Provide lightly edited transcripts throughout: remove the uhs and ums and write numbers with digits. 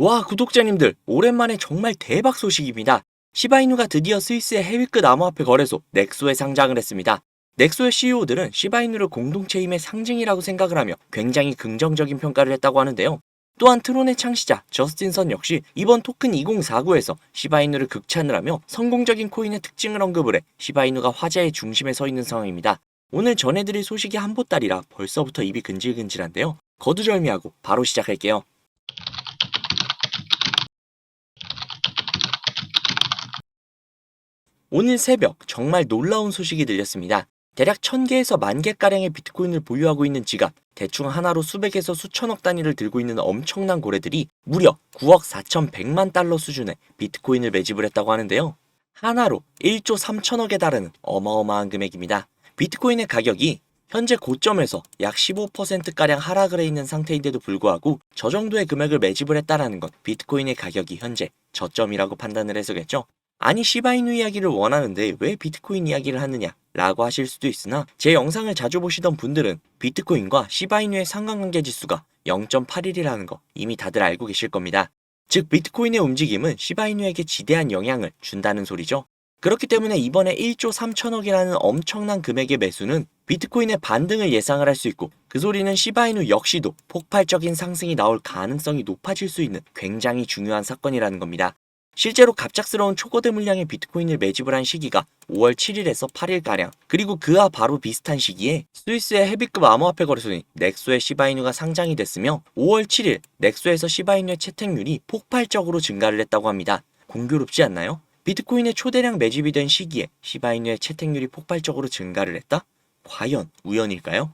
와, 구독자님들, 오랜만에 정말 대박 소식입니다. 시바이누가 드디어 스위스의 헤위급 암호화폐 거래소 넥소에 상장을 했습니다. 넥소의 CEO들은 시바이누를 공동체 힘의 상징이라고 생각을 하며 굉장히 긍정적인 평가를 했다고 하는데요. 또한 트론의 창시자 저스틴 선 역시 이번 토큰 2049에서 시바이누를 극찬을 하며 성공적인 코인의 특징을 언급을 해 시바이누가 화제의 중심에 서 있는 상황입니다. 오늘 전해드릴 소식이 한보따리라 벌써부터 입이 근질근질한데요. 거두절미하고 바로 시작할게요. 오늘 새벽 정말 놀라운 소식이 들렸습니다. 대략 1000개에서 10,000개가량의 비트코인을 보유하고 있는 지갑, 대충 하나로 수백에서 수천억 단위를 들고 있는 엄청난 고래들이 무려 9억 4,100만 달러 수준의 비트코인을 매집을 했다고 하는데요. 하나로 1조 3천억에 달하는 어마어마한 금액입니다. 비트코인의 가격이 현재 고점에서 약 15%가량 하락을 해 있는 상태인데도 불구하고 저 정도의 금액을 매집을 했다라는 건 비트코인의 가격이 현재 저점이라고 판단을 해서겠죠. 아니 시바이누 이야기를 원하는데 왜 비트코인 이야기를 하느냐 라고 하실 수도 있으나 제 영상을 자주 보시던 분들은 비트코인과 시바이누의 상관관계 지수가 0.81이라는 거 이미 다들 알고 계실 겁니다. 즉 비트코인의 움직임은 시바이누에게 지대한 영향을 준다는 소리죠. 그렇기 때문에 이번에 1조 3천억이라는 엄청난 금액의 매수는 비트코인의 반등을 예상을 할 수 있고 그 소리는 시바이누 역시도 폭발적인 상승이 나올 가능성이 높아질 수 있는 굉장히 중요한 사건이라는 겁니다. 실제로 갑작스러운 초거대 물량의 비트코인을 매집을 한 시기가 5월 7일에서 8일가량, 그리고 그와 바로 비슷한 시기에 스위스의 헤비급 암호화폐 거래소인 넥소의 시바이누가 상장이 됐으며 5월 7일 넥소에서 시바이누의 채택률이 폭발적으로 증가를 했다고 합니다. 공교롭지 않나요? 비트코인의 초대량 매집이 된 시기에 시바이누의 채택률이 폭발적으로 증가를 했다? 과연 우연일까요?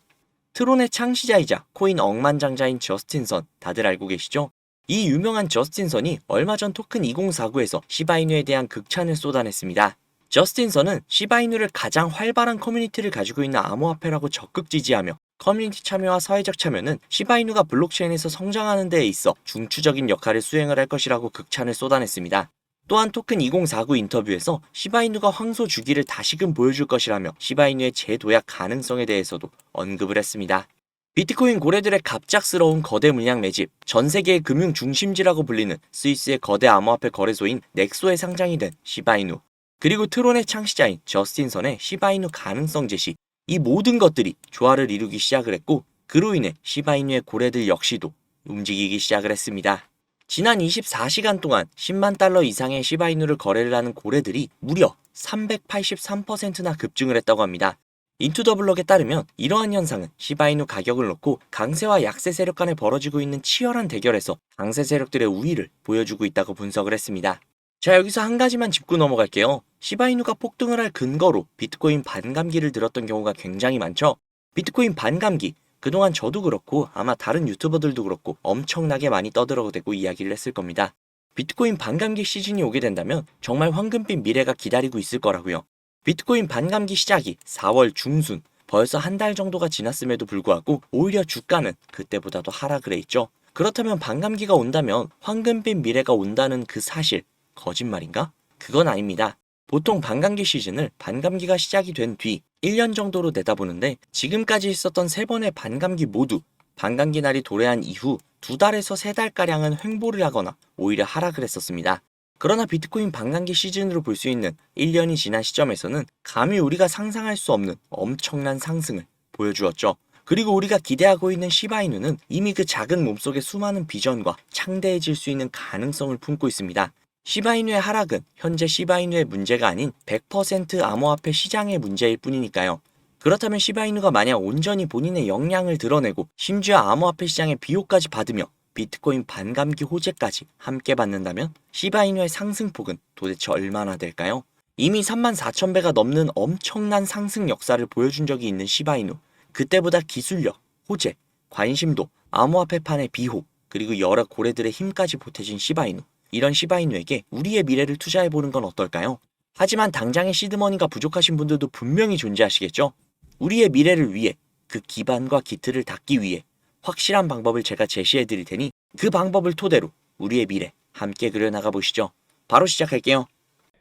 트론의 창시자이자 코인 억만장자인 저스틴 선 다들 알고 계시죠? 이 유명한 저스틴 선이 얼마 전 토큰 2049에서 시바이누에 대한 극찬을 쏟아냈습니다. 저스틴 선은 시바이누를 가장 활발한 커뮤니티를 가지고 있는 암호화폐라고 적극 지지하며 커뮤니티 참여와 사회적 참여는 시바이누가 블록체인에서 성장하는 데에 있어 중추적인 역할을 수행을 할 것이라고 극찬을 쏟아냈습니다. 또한 토큰 2049 인터뷰에서 시바이누가 황소 주기를 다시금 보여줄 것이라며 시바이누의 재도약 가능성에 대해서도 언급을 했습니다. 비트코인 고래들의 갑작스러운 거대 물량 매집, 전 세계의 금융 중심지라고 불리는 스위스의 거대 암호화폐 거래소인 넥소에 상장이 된 시바이누, 그리고 트론의 창시자인 저스틴 선의 시바이누 가능성 제시, 이 모든 것들이 조화를 이루기 시작을 했고 그로 인해 시바이누의 고래들 역시도 움직이기 시작을 했습니다. 지난 24시간 동안 10만 달러 이상의 시바이누를 거래를 하는 고래들이 무려 383%나 급증을 했다고 합니다. 인투더블럭에 따르면 이러한 현상은 시바이누 가격을 놓고 강세와 약세 세력 간에 벌어지고 있는 치열한 대결에서 강세 세력들의 우위를 보여주고 있다고 분석을 했습니다. 자, 여기서 한 가지만 짚고 넘어갈게요. 시바이누가 폭등을 할 근거로 비트코인 반감기를 들었던 경우가 굉장히 많죠. 비트코인 반감기, 그동안 저도 그렇고 아마 다른 유튜버들도 그렇고 엄청나게 많이 떠들어대고 이야기를 했을 겁니다. 비트코인 반감기 시즌이 오게 된다면 정말 황금빛 미래가 기다리고 있을 거라고요. 비트코인 반감기 시작이 4월 중순, 벌써 한 달 정도가 지났음에도 불구하고 오히려 주가는 그때보다도 하락을 해 있죠. 그렇다면 반감기가 온다면 황금빛 미래가 온다는 그 사실, 거짓말인가? 그건 아닙니다. 보통 반감기 시즌을 반감기가 시작이 된 뒤 1년 정도로 내다보는데 지금까지 있었던 3번의 반감기 모두 반감기 날이 도래한 이후 2달에서 3달가량은 횡보를 하거나 오히려 하락을 했었습니다. 그러나 비트코인 반감기 시즌으로 볼 수 있는 1년이 지난 시점에서는 감히 우리가 상상할 수 없는 엄청난 상승을 보여주었죠. 그리고 우리가 기대하고 있는 시바이누는 이미 그 작은 몸속에 수많은 비전과 창대해질 수 있는 가능성을 품고 있습니다. 시바이누의 하락은 현재 시바이누의 문제가 아닌 100% 암호화폐 시장의 문제일 뿐이니까요. 그렇다면 시바이누가 만약 온전히 본인의 역량을 드러내고 심지어 암호화폐 시장의 비호까지 받으며 비트코인 반감기 호재까지 함께 받는다면 시바이누의 상승폭은 도대체 얼마나 될까요? 이미 34,000배가 넘는 엄청난 상승 역사를 보여준 적이 있는 시바이누, 그때보다 기술력, 호재, 관심도, 암호화폐판의 비호, 그리고 여러 고래들의 힘까지 보태진 시바이누, 이런 시바이누에게 우리의 미래를 투자해보는 건 어떨까요? 하지만 당장의 시드머니가 부족하신 분들도 분명히 존재하시겠죠? 우리의 미래를 위해, 그 기반과 기틀을 닦기 위해 확실한 방법을 제가 제시해 드릴 테니 그 방법을 토대로 우리의 미래 함께 그려나가 보시죠. 바로 시작할게요.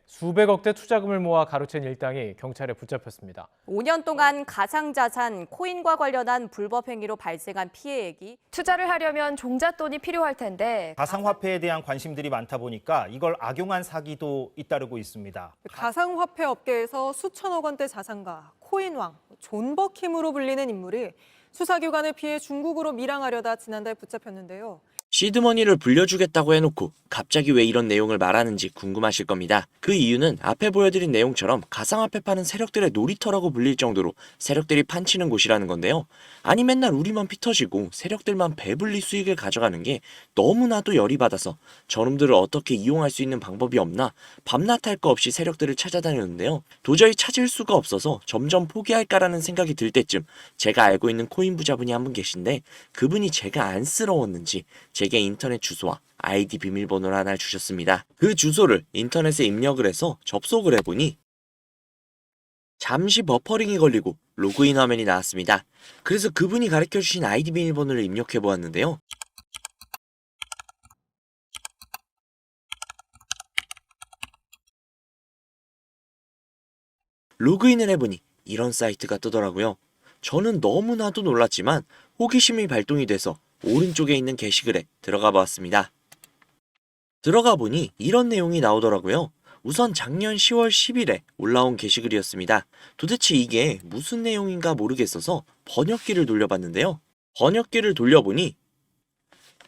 수백억대 투자금을 모아 가로챈 일당이 경찰에 붙잡혔습니다. 5년 동안 가상자산, 코인과 관련한 불법 행위로 발생한 피해액이 투자를 하려면 종잣돈이 필요할 텐데 가상화폐에 대한 관심들이 많다 보니까 이걸 악용한 사기도 잇따르고 있습니다. 가상화폐 업계에서 수천억 원대 자산가, 코인왕, 존버킴으로 불리는 인물이 수사기관을 피해 중국으로 밀항하려다 지난달 붙잡혔는데요. 시드머니를 불려주겠다고 해놓고 갑자기 왜 이런 내용을 말하는지 궁금하실 겁니다. 그 이유는 앞에 보여드린 내용처럼 가상화폐 파는 세력들의 놀이터라고 불릴 정도로 세력들이 판치는 곳이라는 건데요. 아니 맨날 우리만 피 터지고 세력들만 배불리 수익을 가져가는 게 너무나도 열이 받아서 저놈들을 어떻게 이용할 수 있는 방법이 없나 밤낮 할 거 없이 세력들을 찾아다녔는데요. 도저히 찾을 수가 없어서 점점 포기할까라는 생각이 들 때쯤 제가 알고 있는 코인 부자분이 한 분 계신데 그분이 제가 안쓰러웠는지 제게 인터넷 주소와 아이디 비밀번호를 하나 주셨습니다. 그 주소를 인터넷에 입력을 해서 접속을 해보니 잠시 버퍼링이 걸리고 로그인 화면이 나왔습니다. 그래서 그분이 가르쳐주신 아이디 비밀번호를 입력해 보았는데요. 로그인을 해보니 이런 사이트가 뜨더라고요. 저는 너무나도 놀랐지만 호기심이 발동이 돼서 오른쪽에 있는 게시글에 들어가 보았습니다. 들어가 보니 이런 내용이 나오더라고요. 우선 작년 10월 10일에 올라온 게시글이었습니다. 도대체 이게 무슨 내용인가 모르겠어서 번역기를 돌려봤는데요. 번역기를 돌려보니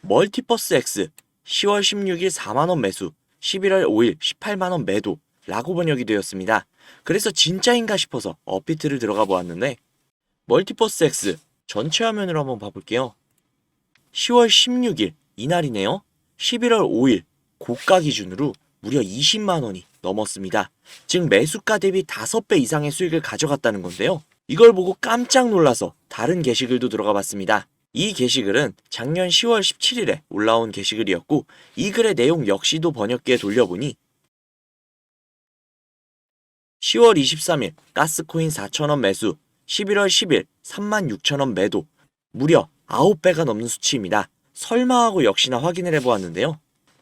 멀티버스 X 10월 16일 4만원 매수 11월 5일 18만원 매도 라고 번역이 되었습니다. 그래서 진짜인가 싶어서 업비트를 들어가 보았는데 멀티버스 X 전체 화면으로 한번 봐볼게요. 10월 16일 이날이네요. 11월 5일 고가 기준으로 무려 20만 원이 넘었습니다. 즉 매수가 대비 5배 이상의 수익을 가져갔다는 건데요. 이걸 보고 깜짝 놀라서 다른 게시글도 들어가 봤습니다. 이 게시글은 작년 10월 17일에 올라온 게시글이었고 이 글의 내용 역시도 번역기에 돌려보니 10월 23일 가스코인 4,000원 매수 11월 10일 36,000원 매도 무려 9배가 넘는 수치입니다. 설마 하고 역시나 확인을 해보았는데요.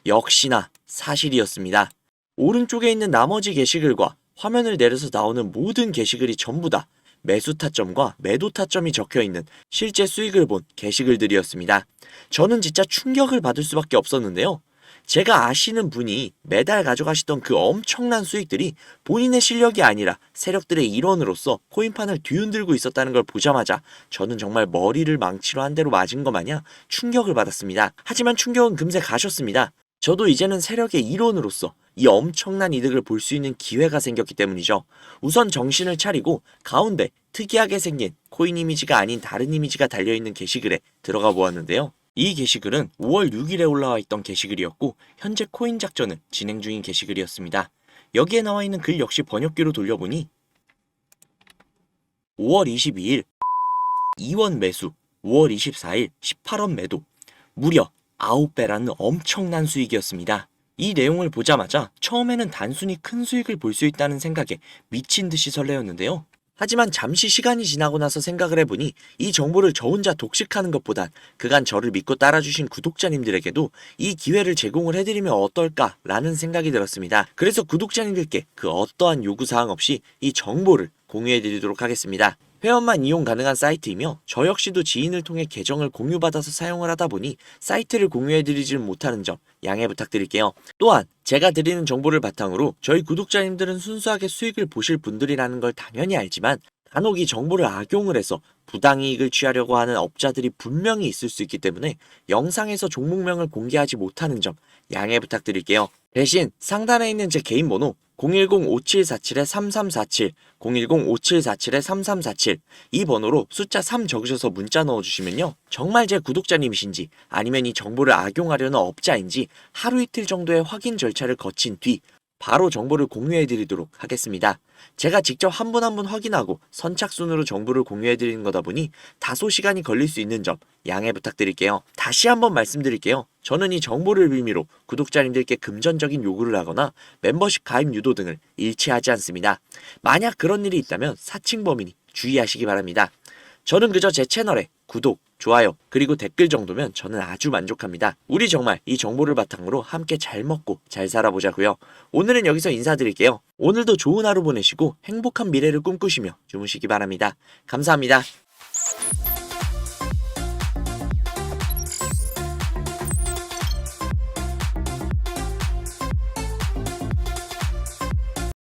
역시나 사실이었습니다. 오른쪽에 있는 나머지 게시글과 화면을 내려서 나오는 모든 게시글이 전부 다 매수 타점과 매도 타점이 적혀있는 실제 수익을 본 게시글들이었습니다. 저는 진짜 충격을 받을 수밖에 없었는데요. 제가 아시는 분이 매달 가져가시던 그 엄청난 수익들이 본인의 실력이 아니라 세력들의 일원으로서 코인판을 뒤흔들고 있었다는 걸 보자마자 저는 정말 머리를 망치로 한 대로 맞은 것 마냥 충격을 받았습니다. 하지만 충격은 금세 가셨습니다. 저도 이제는 세력의 일원으로서 이 엄청난 이득을 볼 수 있는 기회가 생겼기 때문이죠. 우선 정신을 차리고 가운데 특이하게 생긴 코인 이미지가 아닌 다른 이미지가 달려있는 게시글에 들어가 보았는데요. 이 게시글은 5월 6일에 올라와 있던 게시글이었고 현재 코인 작전은 진행 중인 게시글이었습니다. 여기에 나와 있는 글 역시 번역기로 돌려보니 5월 22일 2원 매수, 5월 24일 18원 매도, 무려 9배라는 엄청난 수익이었습니다. 이 내용을 보자마자 처음에는 단순히 큰 수익을 볼 수 있다는 생각에 미친 듯이 설레었는데요. 하지만 잠시 시간이 지나고 나서 생각을 해보니 이 정보를 저 혼자 독식하는 것보단 그간 저를 믿고 따라주신 구독자님들에게도 이 기회를 제공을 해드리면 어떨까라는 생각이 들었습니다. 그래서 구독자님들께 그 어떠한 요구사항 없이 이 정보를 공유해드리도록 하겠습니다. 회원만 이용 가능한 사이트이며 저 역시도 지인을 통해 계정을 공유받아서 사용을 하다 보니 사이트를 공유해드리지는 못하는 점 양해 부탁드릴게요. 또한 제가 드리는 정보를 바탕으로 저희 구독자님들은 순수하게 수익을 보실 분들이라는 걸 당연히 알지만 간혹 이 정보를 악용을 해서 부당이익을 취하려고 하는 업자들이 분명히 있을 수 있기 때문에 영상에서 종목명을 공개하지 못하는 점 양해 부탁드릴게요. 대신 상단에 있는 제 개인 번호 010-5747-3347, 010-5747-3347 이 번호로 숫자 3 적으셔서 문자 넣어주시면요. 정말 제 구독자님이신지 아니면 이 정보를 악용하려는 업자인지 하루 이틀 정도의 확인 절차를 거친 뒤 바로 정보를 공유해드리도록 하겠습니다. 제가 직접 한 분 한 분 확인하고 선착순으로 정보를 공유해드리는 거다 보니 다소 시간이 걸릴 수 있는 점 양해 부탁드릴게요. 다시 한번 말씀드릴게요. 저는 이 정보를 빌미로 구독자님들께 금전적인 요구를 하거나 멤버십 가입 유도 등을 일치하지 않습니다. 만약 그런 일이 있다면 사칭 범인이 주의하시기 바랍니다. 저는 그저 제 채널에 구독, 좋아요, 그리고 댓글 정도면 저는 아주 만족합니다. 우리 정말 이 정보를 바탕으로 함께 잘 먹고 잘 살아보자고요. 오늘은 여기서 인사드릴게요. 오늘도 좋은 하루 보내시고 행복한 미래를 꿈꾸시며 주무시기 바랍니다. 감사합니다.